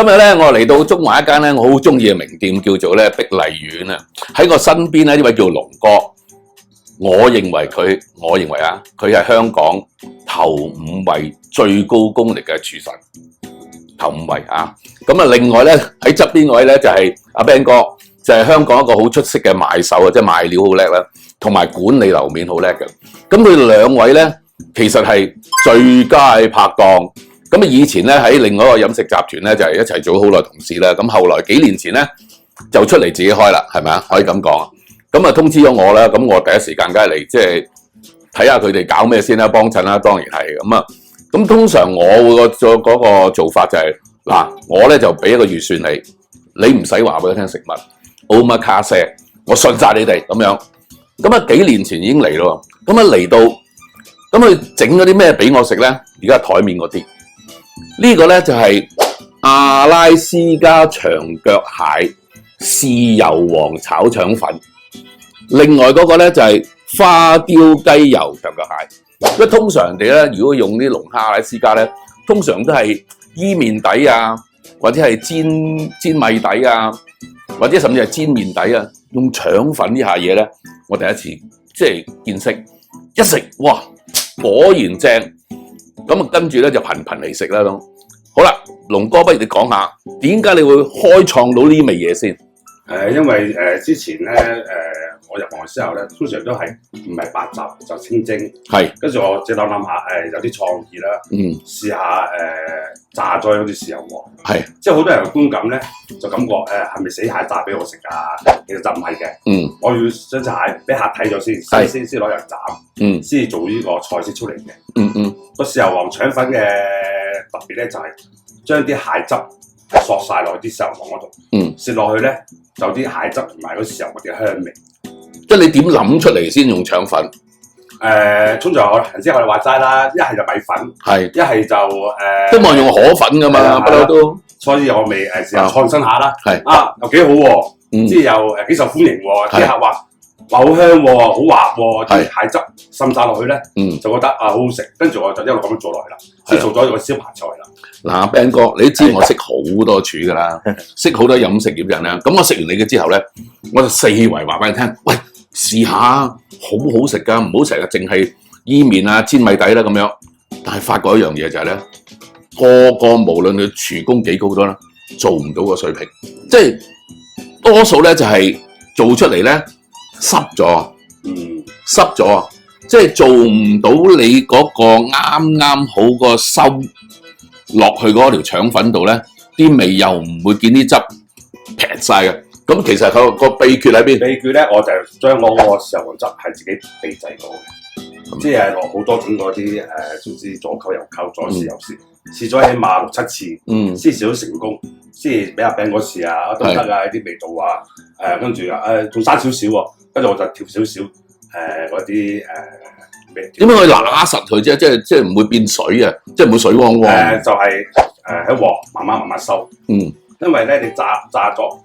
今日咧，我嚟到中環一間咧，我好中意嘅名店，叫做咧碧麗苑啊。喺我身邊咧，呢位叫龍哥，我認為佢係香港頭5位最高功力嘅廚神，頭5位啊。咁啊，另外咧喺側邊位咧就係阿 Ben 哥，就係香港一個好出色嘅賣手啊，即係賣料好叻啦，同埋管理樓面好叻嘅。咁佢哋兩位咧，其實係最佳拍檔。咁啊，以前咧喺另外一個飲食集團咧就係一齊做好耐同事啦。咁後來幾年前咧就出嚟自己開啦，係咪啊？可以咁講啊。咁啊通知咗我啦，咁我第一時間梗係嚟即係睇下佢哋搞咩先啦，幫襯啦，當然係咁啊。咁通常我會嗰個做法就係嗱，我咧就俾一個預算你唔使話俾我聽食物，omakase，我信晒你哋咁樣。咁啊幾年前已經嚟咯，咁啊嚟到，咁佢整咗啲咩俾我食咧？而家台面嗰啲。呢個咧就係阿拉斯加長腳蟹豉油皇炒腸粉，另外嗰個咧就係花雕雞油長腳蟹。因為通常人哋咧，如果用啲龍蝦阿拉斯加咧，通常都係伊麵底啊，或者係煎米底啊，或者甚至係煎麵底啊，用腸粉呢下嘢咧，我第一次即係見識，一食哇，果然正。咁啊，跟住咧就頻頻嚟食啦都。好啦，龍哥，不如你講下點解你會開創到呢味嘢先？因為之前咧我入行之後咧，通常都係唔係白斬就清蒸，係。跟住我即係諗下有啲創意啦，試下炸咗嗰啲豉油皇，係。即係好多人嘅觀感咧，就感覺係咪死蟹炸俾我食㗎？其實就唔係嘅，我要將隻蟹俾客睇咗先，先攞入斬，先做呢個菜式出嚟嘅。個豉油皇腸粉嘅特別咧就係將啲蟹汁索晒落去啲豉油皇嗰度，食落去咧就啲蟹汁同埋嗰豉油皇嘅香味。即係你點諗出嚟先用腸粉？通常我頭先我哋話齋啦，一係就米粉，係一係就都望用河粉㗎嘛，不嬲都。所以我咪試下創新下啦，係啊又幾好喎，即係又幾受歡迎喎，啲客話好香喎，好滑喎，啲蟹汁滲晒落去咧，就覺得好好食，跟住我就一路咁樣做落去啦，先做咗個燒扒菜啦。嗱 ，Ben 哥，你知我識好多廚㗎啦，識好多飲食業人啦。咁我食完你嘅之後咧，我就四圍話俾你聽，喂，試下好好食㗎，唔好成日淨係伊麵啊、煎米底啦咁樣。但係發覺一樣嘢就係咧，個無論佢廚工幾高都啦，做唔到個水平，即係多數咧就係做出嚟咧濕咗，濕咗，即係做唔到你嗰個啱好個收落去嗰條腸粉度咧，啲味又唔會見啲汁劈晒嘅。咁其實佢個秘訣喺邊？秘訣咧，我就將我嗰個豉油皇汁係自己秘製過嘅，即係落好多種嗰啲總之左扣右扣左試右試，試咗起碼6、7次，先試到成功，先俾阿餅嗰試啊都得啊啲味道啊，跟住仲生少少喎，跟住我就調少少嗰啲點解佢揦實佢啫？即係唔會變水啊！即係唔會水汪汪。就係喺鑊慢慢收。因為咧你炸咗，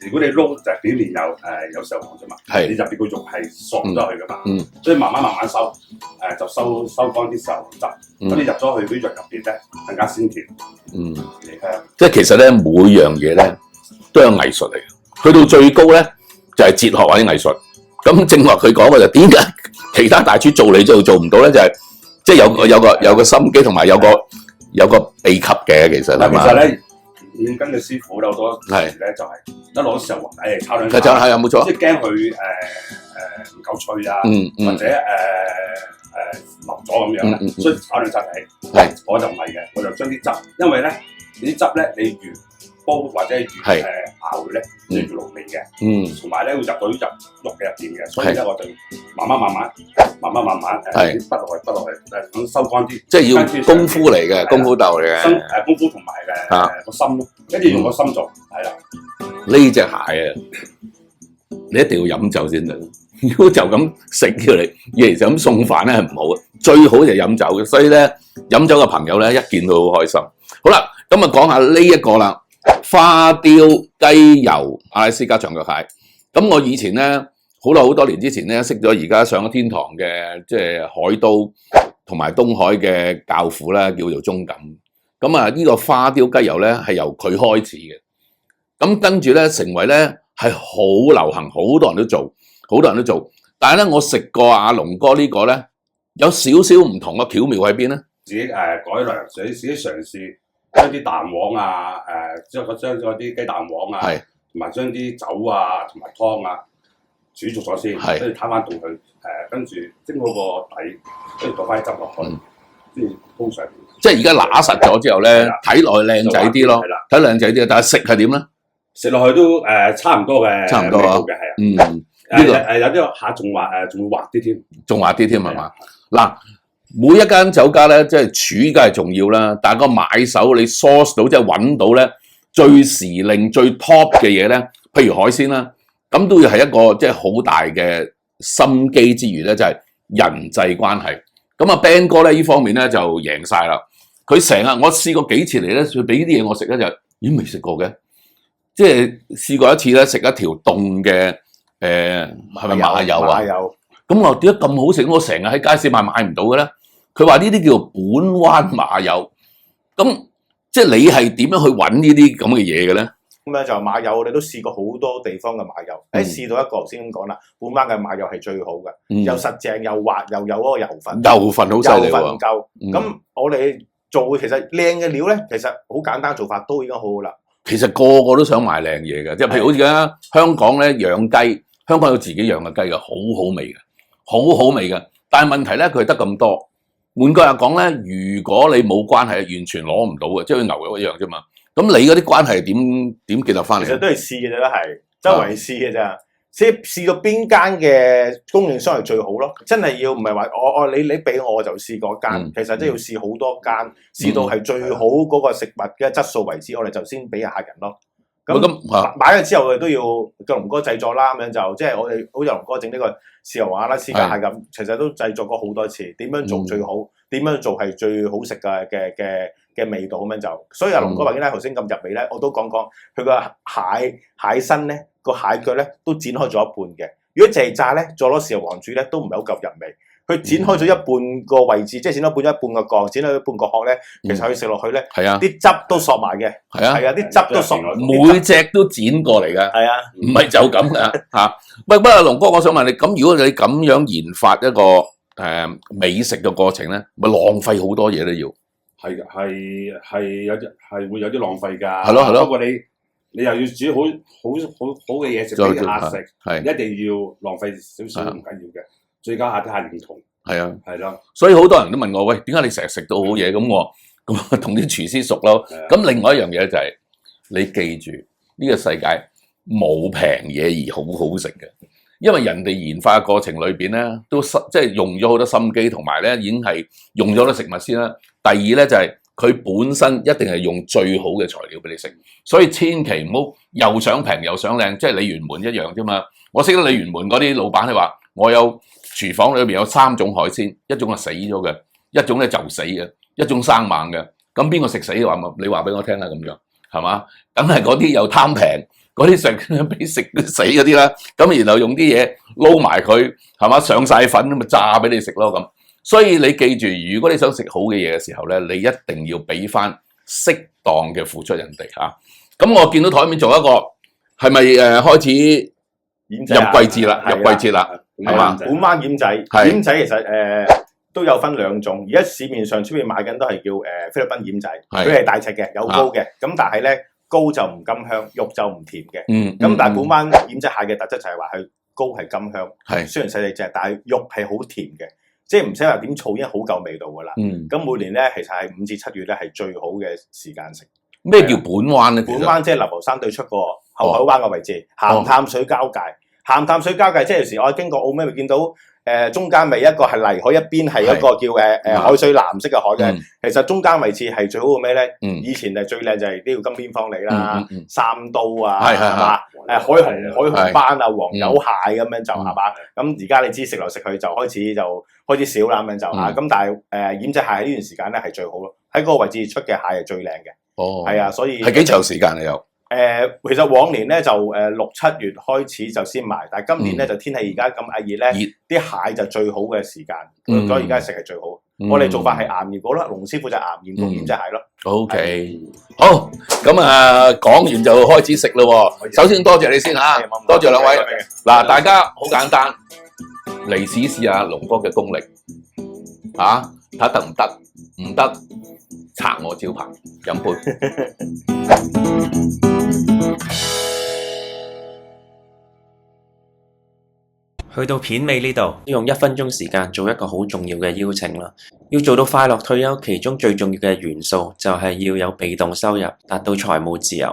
如果你撈就表面有豉油皇啫嘛，你入邊個肉係索唔咗去噶嘛，所以慢慢收，就收乾啲豉油皇汁，咁你入咗去啲肉入邊咧更加鮮甜。香。即係其實咧每樣嘢咧都有藝術嚟嘅，去到最高咧就係哲學或者藝術。咁正話佢講嘅就點解其他大廚做你做唔到咧？就係即係有個心機同埋有個秘笈嘅，其實係嘛？其實咧，要跟嘅師傅好多時咧就係一攞豉油皇炒兩下，係啊冇錯，即係驚佢唔夠脆啊，或者腍咗咁樣咧，所以炒兩下起。我就唔係嘅，我就將啲汁，因為咧你啲汁咧你越煲或者越熬咧，就越濃味嘅，同埋咧會入到肉嘅入邊嘅，所以咧我就慢慢不落去，咁收乾啲，即係要功夫嚟嘅，功夫豆嚟嘅，功夫同埋個心咯，跟住用個心做，係啦。呢隻蟹啊，你一定要飲酒先得，如果就咁食叫你，其實咁送飯咧係唔好嘅，最好就飲酒嘅，所以咧飲酒嘅朋友咧一見到好開心。好啦，咁啊講下呢一個啦。花雕雞油阿拉斯加長腳蟹，咁我以前咧好多年之前咧識咗而家上咗天堂嘅即係海都同埋東海嘅教父啦，叫做鐘錦。咁啊呢個花雕雞油咧係由佢開始嘅。咁跟住咧成為咧係好流行，好多人都做，好多人都做。但係咧我食過阿龍哥呢個咧有少少唔同嘅巧妙喺邊咧？自己改良，自己嘗試將啲蛋黃啊，將嗰啲雞蛋黃啊，同埋將啲酒啊同埋湯啊煮熟咗先，跟住攤翻凍佢，跟住蒸好個底，跟住倒翻啲汁落去，跟住鋪上面。即係而家揦實咗之後咧，睇落去靚仔啲咯，睇靚仔啲，但係食係點咧？食落去都差唔多嘅，差唔多啊，係啊，呢個有啲下仲會滑啲添，仲滑啲添係嘛？嗱，每一間酒家咧，即係煮梗係重要啦，但係個買手你 source 到即係揾到咧最時令最 top 嘅嘢咧，譬如海鮮啦，咁都要係一個即係好大嘅心機之餘咧，就係人際關係。咁啊 Ben 哥咧呢方面咧就贏晒啦，佢成日我試過幾次嚟咧，佢俾啲嘢我食咧就咦未食過嘅。即係試過一次咧，食一條凍嘅係咪馬友啊？馬友咁我點解咁好食？我成日喺街市買唔到嘅咧。佢話呢啲叫做本灣馬友。咁即係你係點樣去揾呢啲咁嘅嘢嘅咧？咁咧就馬友，我哋都試過好多地方嘅馬友。試到一個頭先咁講啦，本灣嘅馬友係最好嘅，又實淨又滑，又有嗰個油份。油份好犀利喎。油份夠。咁我哋做其實靚嘅料咧，其實好簡單做法都已經好好啦。其實個個都想賣靚嘢嘅，即係譬如好似而家香港咧養雞，香港有自己養嘅雞嘅，好好味嘅，好好味嘅。但係問題咧，佢得咁多。換句話講咧，如果你冇關係，完全攞唔到嘅，即係牛肉一樣啫嘛。咁你嗰啲關係點建立翻嚟？其實都係試嘅啫，係周圍試嘅咋。即係試到邊間嘅供應商係最好咯，真係要唔係話你俾我就試嗰間，其實真係要試好多間，試到係最好嗰個食物嘅質素為止，我哋就先俾客人咯。咁買咗之後，我哋都要個龍哥製作啦，咁樣就即係我哋好似龍哥整呢個豉油鴨啦、絲家蟹咁，其實都製作過好多次，點樣做最好，點樣做係最好食嘅味道咁樣就。所以阿龍哥話咧，頭先咁入味咧，我都講佢個蟹身咧。個蟹腳咧都剪開咗一半嘅，如果淨係炸咧，再攞豉油黃煮咧都唔係好夠入味。佢剪開咗一半個位置，即係剪咗一半個角，剪開一半個殼咧，其實佢食落去咧，啲汁都索埋嘅。係啊，啲汁都索埋，每隻都剪過嚟㗎。係啊，唔係就咁㗎嚇。不過龍哥，我想問你，咁如果你咁樣研發一個美食嘅過程咧，咪浪費好多嘢都要。係有啲係會有啲浪費㗎。係咯。不過你又要煮好嘅嘢食俾客食，一定要浪費少少唔緊要嘅，最緊要客認同。係啊，係咯。所以好多人都問我，喂，點解你成日食到好嘢？咁我同啲廚師熟咯。咁另外一樣嘢就係你記住，呢個世界冇平嘢而好好食嘅，因為人哋研發嘅過程裏邊咧，都即係用咗好多心機，同埋咧已經係用咗好多食物先啦。第二咧就係佢本身一定係用最好嘅材料俾你食，所以千祈唔好又想平又想靚，即係鯉魚門一樣啫嘛。我識得鯉魚門嗰啲老闆，你話我有廚房裏邊有3種海鮮，一種係死咗嘅，一種咧就死嘅，一種生猛嘅。咁邊個食死嘅話，你話俾我聽啦，咁樣係嘛？梗係嗰啲又貪平，嗰啲食俾食死嗰啲啦。咁然後用啲嘢撈埋佢，係嘛？上晒粉咁咪炸俾你食咯咁。所以你記住，如果你想食好嘅嘢嘅時候咧，你一定要俾翻適當嘅付出人哋嚇。咁我見到台面做一個係咪開始入季節啦？入季節啦，係嘛？本灣奄仔，奄仔其實都有分2種，而家市面上出面賣緊都係叫菲律賓奄仔，佢係大隻嘅，有膏嘅，咁但係咧膏就唔甘香，肉就唔甜嘅。咁但係本灣奄仔蟹嘅特質就係話佢膏係甘香，雖然細細隻，但係肉係好甜嘅。即係唔使話點燥，已經好夠味道㗎啦。咁每年咧，其實係5至7月咧係最好嘅時間食。咩叫本灣咧？本灣即係流浮山對出個後海灣嘅位置，鹹淡水交界。鹹淡水交界，即係有時我經過澳門咪見到中間咪一個係泥海，一邊係一個叫海水藍色嘅海嘅。其實中間位置係最好嘅咩咧？以前係最靚就係呢條金邊芳梨啦、三刀啊，係嘛？海紅斑啊、黃油蟹咁樣就係嘛？咁而家你知食來食去就開始少啦咁樣就嚇。咁但係奄仔蟹喺呢段時間咧係最好咯，喺嗰個位置出嘅蟹係最靚嘅。係啊，所以係幾長時間啊？又其實往年咧就6、7月開始就先賣，但係今年咧就天氣而家咁熱咧，啲蟹就最好嘅時間，所以而家食係最好。我哋做法係岩鹽果啦，龍師傅就岩鹽焗醃隻蟹咯。OK， 好，咁講完就開始食咯。首先多謝你先嚇，多謝兩位。嗱，大家好簡單，嚟試下龍哥嘅功力嚇，睇得唔得？唔得，拆我招牌，飲杯。去到片尾呢度，用1分鐘時間做一個好重要嘅邀請啦。要做到快樂退休，其中最重要嘅元素就係要有被動收入，達到財務自由。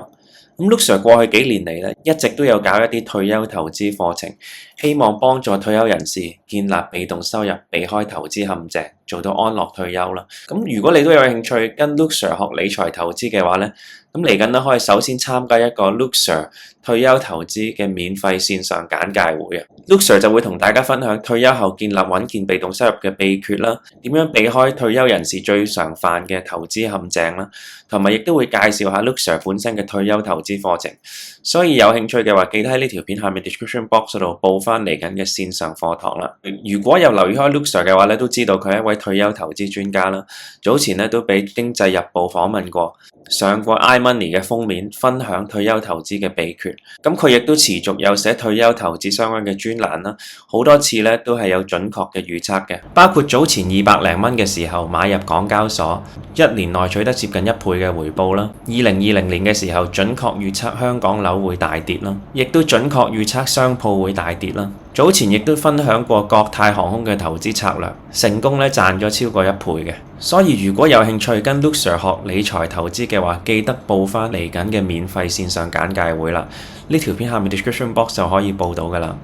咁 Luke Sir 過去幾年嚟咧，一直都有搞一啲退休投資課程，希望幫助退休人士建立被動收入，避開投資陷阱，做到安樂退休啦。咁如果你都有興趣跟 Luke Sir 學理財投資嘅話咧，咁嚟緊咧可以首先參加一個 Luke Sir 退休投資嘅免費線上簡介會啊。Luke Sir 就會同大家分享退休後建立穩健被動收入嘅秘訣啦，點樣避開退休人士最常犯嘅投資陷阱啦，同埋亦都會介紹下 Luke Sir 本身嘅退休投資課程。所以有興趣嘅話，記得喺呢條片下面 description box 度報翻嚟緊嘅線上課堂啦。如果有留意開 Luke Sir 嘅話咧，都知道佢係一位退休投資專家啦。早前咧都俾經濟日報訪問過，上過 iMoney 嘅封面，分享退休投資嘅秘訣。咁佢亦都持續有寫退休投資相關嘅專欄啦，好多次咧都係有準確嘅預測嘅，包括早前200零蚊嘅時候買入港交所，1年內取得接近1倍嘅回報啦。2020年嘅時候準確預測香港樓會大跌啦，亦都準確預測商鋪會大跌啦。早前亦都分享過國泰航空嘅投資策略，成功咧賺咗超過1倍嘅。所以如果有興趣跟 Luke Sir 學理財投資嘅話，記得報翻嚟緊嘅免費線上簡介會啦。呢條片下面 description box 就可以報到噶啦。